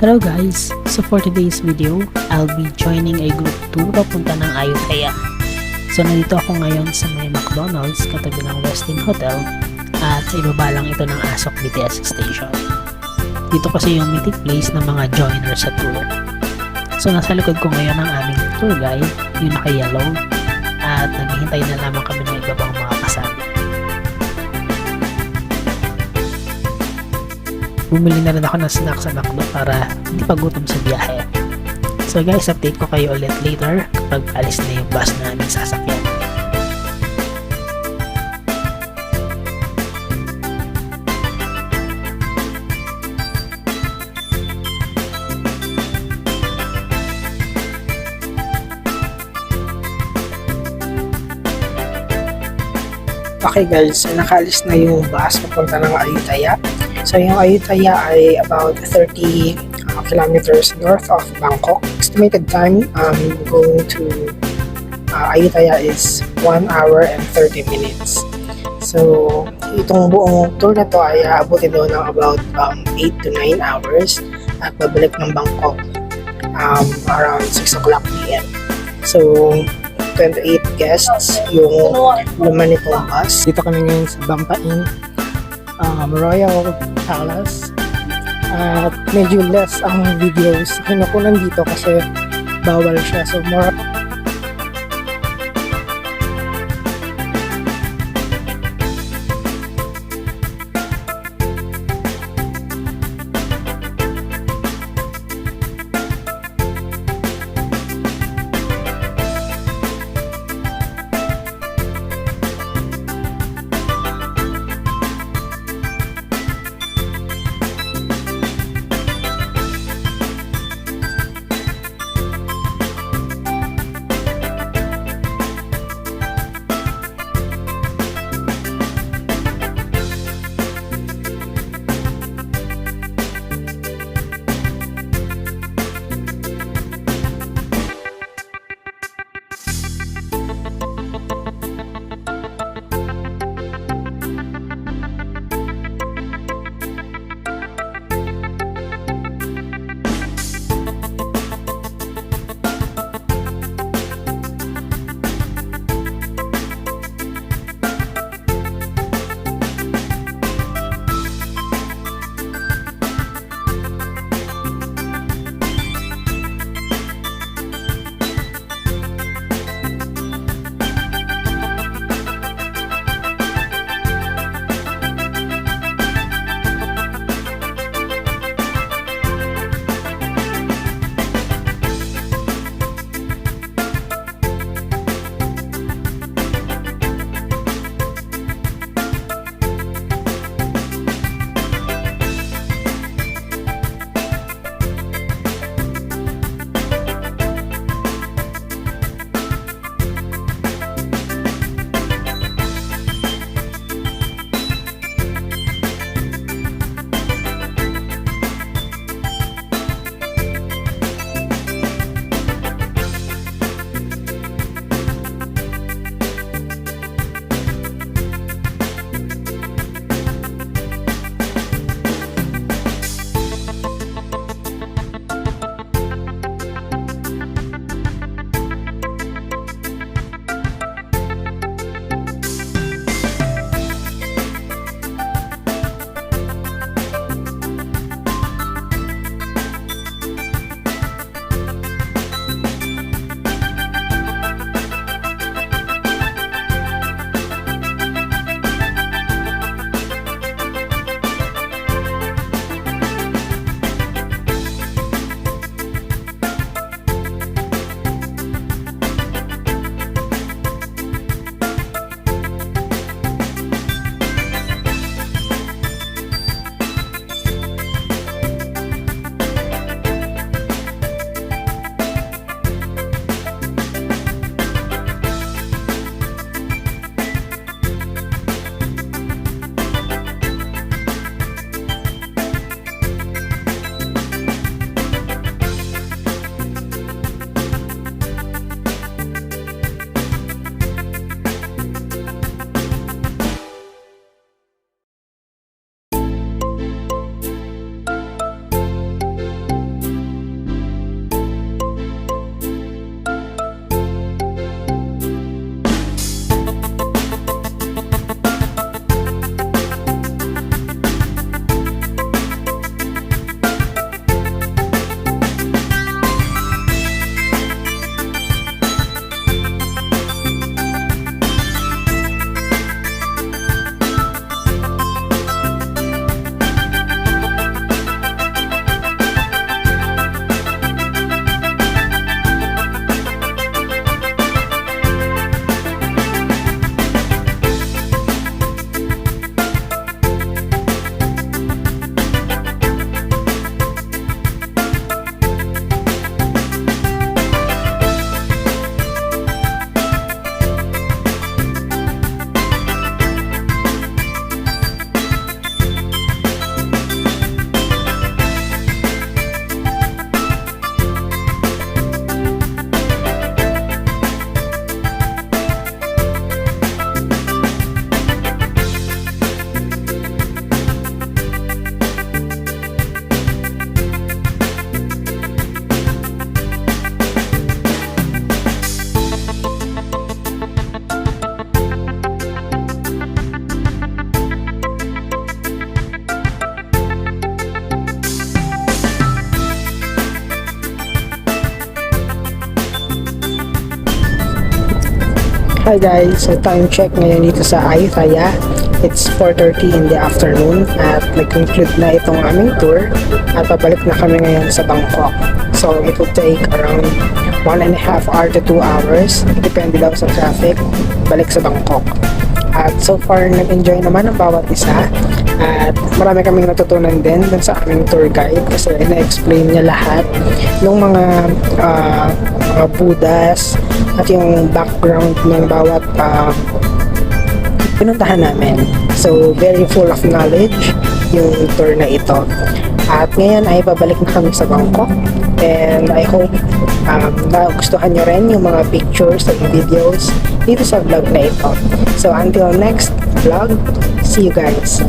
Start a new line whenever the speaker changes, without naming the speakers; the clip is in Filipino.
Hello guys! So for today's video, I'll be joining a group tour papunta ng Ayutthaya. So nandito ako ngayon sa may McDonald's katabi ng Westin Hotel at sa ibaba lang ito ng Asok BTS station. Dito kasi yung meeting place ng mga joiners sa tour. So nasa likod ko ngayon ang aming tour guide, yung naka-yellow, at naghihintay na lamang kami ng iba pang mga kasama. Bumili na rin ako ng snacks sa McDo para hindi pagutom sa biyahe. So guys, update ko kayo ulit later kapag alis na yung bus na aming sasakyan.
Okay guys, nakaalis na yung bus papunta ng Ayutthaya. So yung Ayutthaya ay about 30 kilometers north of Bangkok. Estimated time going to Ayutthaya is 1 hour and 30 minutes. So itong buong tour na to ay aabutin doon ng about 8 to 9 hours at babalik ng Bangkok around 6 o'clock p.m. So 28 guests yung laman nitong bus. Dito kami ngayon sa Bangkok Royal Palace at medyo less ang videos kinukunan dito kasi bawal siya, so more Hi guys, so time check ngayon dito sa Ayutthaya. It's 4:30 in the afternoon at nag-conclude na itong aming tour at pabalik na kami ngayon sa Bangkok. So it will take around 1.5 hours to 2 hours, depende daw sa traffic, balik sa Bangkok. At so far, nag-enjoy naman ang bawat isa at marami kaming natutunan din dun sa aming tour guide kasi ina-explain niya lahat ng mga Buddhas at yung background ng bawat pinuntahan namin. So, very full of knowledge yung tour na ito. At ngayon ay babalik na kami sa Bangkok and I hope nagustuhan nyo rin yung mga pictures at videos dito sa vlog na ito. So, until next vlog, see you guys!